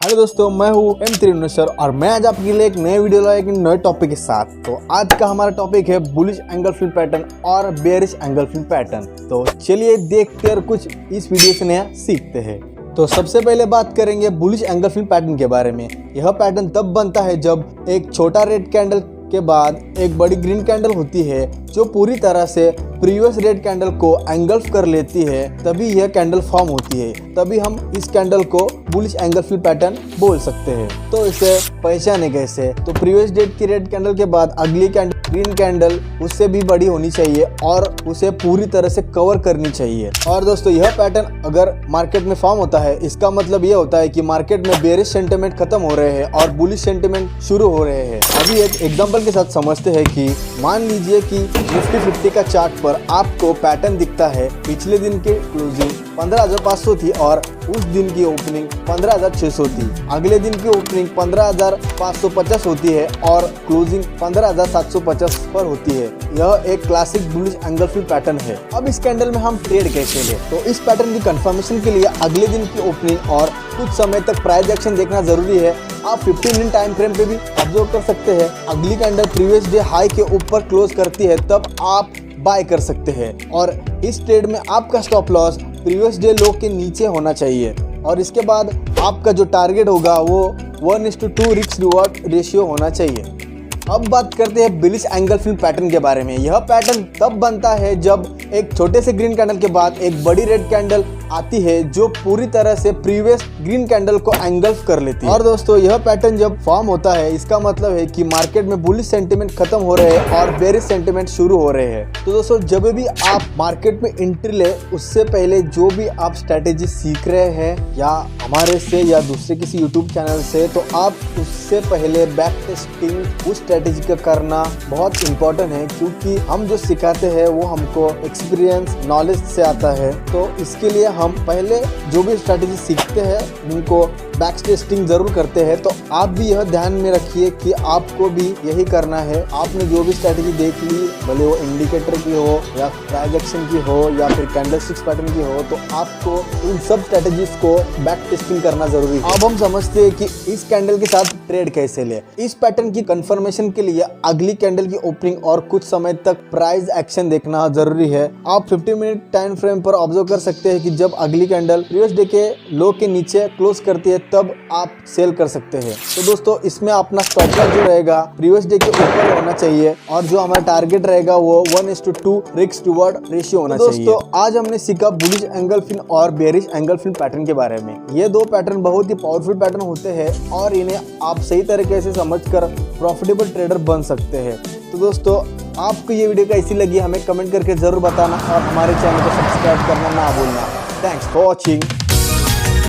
Hello दोस्तों, मैं हूँ M3 और मैं आज आपके लिए एक नए वीडियो लाया एक नए टॉपिक के साथ। तो आज का हमारा टॉपिक है बुलिश एंगल फिल पैटर्न और बेयरिश एंगल फिल पैटर्न। तो चलिए देखते और कुछ इस वीडियो से नया सीखते हैं। तो सबसे पहले बात करेंगे बुलिश एंगल फिल पैटर्न के बारे में। यह पैटर्न तब बनता है जब एक छोटा रेड कैंडल के बाद एक बड़ी ग्रीन कैंडल होती है जो पूरी तरह से प्रीवियस रेड कैंडल को एंगल्फ कर लेती है, तभी यह कैंडल फॉर्म होती है। तभी हम इस कैंडल को बुलिश एंगल फिल पैटर्न बोल सकते हैं। तो इसे पहचाने कैसे? तो प्रीवियस डेट की रेड कैंडल के बाद अगली कैंडल ग्रीन कैंडल उससे भी बड़ी होनी चाहिए और उसे पूरी तरह से कवर करनी चाहिए। और दोस्तों, यह पैटर्न अगर मार्केट में फॉर्म होता है, इसका मतलब यह होता है कि मार्केट में बेयरिश सेंटिमेंट खत्म हो रहे हैं और बुलिश सेंटिमेंट शुरू हो रहे हैं। अभी एक एग्जांपल के साथ समझते हैं कि मान लीजिए कि निफ्टी 50 का चार्ट पर आपको पैटर्न दिखता है। पिछले दिन की क्लोजिंग 15,500 थी और उस दिन की ओपनिंग 15,600 थी। अगले दिन की ओपनिंग 15,550 होती है और क्लोजिंग 15,750 पर होती है। यह एक classic bullish engulfing pattern है। अब इस कैंडल में हम ट्रेड कैसे लें? तो इस पैटर्न की कंफर्मेशन के लिए अगले दिन की ओपनिंग और कुछ समय तक प्राइस एक्शन देखना जरूरी है। आप 15 मिनट टाइम फ्रेम पे भी ऑब्जर्व कर सकते हैं। अगली कैंडल प्रीवियस डे हाई के ऊपर क्लोज करती है तब आप बाय कर सकते हैं और इस ट्रेड में आपका स्टॉप लॉस प्रीवियस डे लो के नीचे होना चाहिए। और इसके बाद आपका जो टारगेट होगा वो 1:2 रिस्क रिवॉर्ड रेशियो होना चाहिए। अब बात करते हैं बुलिश एंगल फिल पैटर्न के बारे में। यह पैटर्न तब बनता है जब एक छोटे से ग्रीन कैंडल के बाद एक बड़ी रेड कैंडल आती है जो पूरी तरह से प्रीवियस ग्रीन कैंडल को एंगल्फ कर लेती है। और दोस्तों, यह पैटर्न जब फॉर्म होता है, इसका मतलब है कि मार्केट में बुलिश सेंटिमेंट खत्म हो रहे हैं और बेयरिश सेंटिमेंट शुरू हो रहे हैं। तो दोस्तों, जब भी आप मार्केट में एंट्री ले, उससे पहले जो भी आप स्ट्रेटेजी सीख रहे हैं या हमारे से या दूसरे किसी यूट्यूब चैनल से, तो आप उससे पहले बैक टेस्टिंग उस स्ट्रेटेजी का करना बहुत इम्पोर्टेंट है, क्योंकि हम जो सिखाते हैं वो हमको एक्सपीरियंस नॉलेज से आता है। तो इसके लिए हम पहले जो भी स्ट्रेटेजी सीखते हैं उनको बैक टेस्टिंग जरूर करते हैं। तो आप भी यह ध्यान में रखिए कि आपको भी यही करना है। आपने जो भी स्ट्रेटेजी देख ली, भले वो इंडिकेटर की हो या प्राइस एक्शन की हो या फिर कैंडलस्टिक्स पैटर्न की हो, तो आपको इन सब स्ट्रेटेजीज को बैक टेस्टिंग करना जरूरी है। अब हम समझते हैं कि इस कैंडल के साथ ट्रेड कैसे ले। इस पैटर्न की कंफर्मेशन के लिए अगली कैंडल की ओपनिंग और कुछ समय तक प्राइस एक्शन देखना जरूरी है। आप 50 मिनट टाइम फ्रेम पर ऑब्जर्व कर सकते हैं कि जब अगली कैंडल प्रीवियस डे के लो के नीचे क्लोज करती है तब आप सेल कर सकते हैं। तो दोस्तों, इसमें अपना स्टॉप लॉस जो रहेगा प्रीवियस डे के ऊपर होना चाहिए और जो हमारा टारगेट रहेगा वो 1:2 रिस्क रिवॉर्ड रेशियो होना चाहिए। दोस्तों, आज हमने सीखा बुलिश एंगल फिल और बेयरिश एंगल फिल पैटर्न के बारे में। ये दो पैटर्न बहुत ही पावरफुल पैटर्न होते हैं और इन्हें आप सही तरीके से समझकर प्रॉफिटेबल ट्रेडर बन सकते हैं। तो दोस्तों, आपको ये वीडियो कैसी लगी हमें कमेंट करके जरूर बताना और हमारे चैनल को सब्सक्राइब करना ना भूलना। Thanks for watching.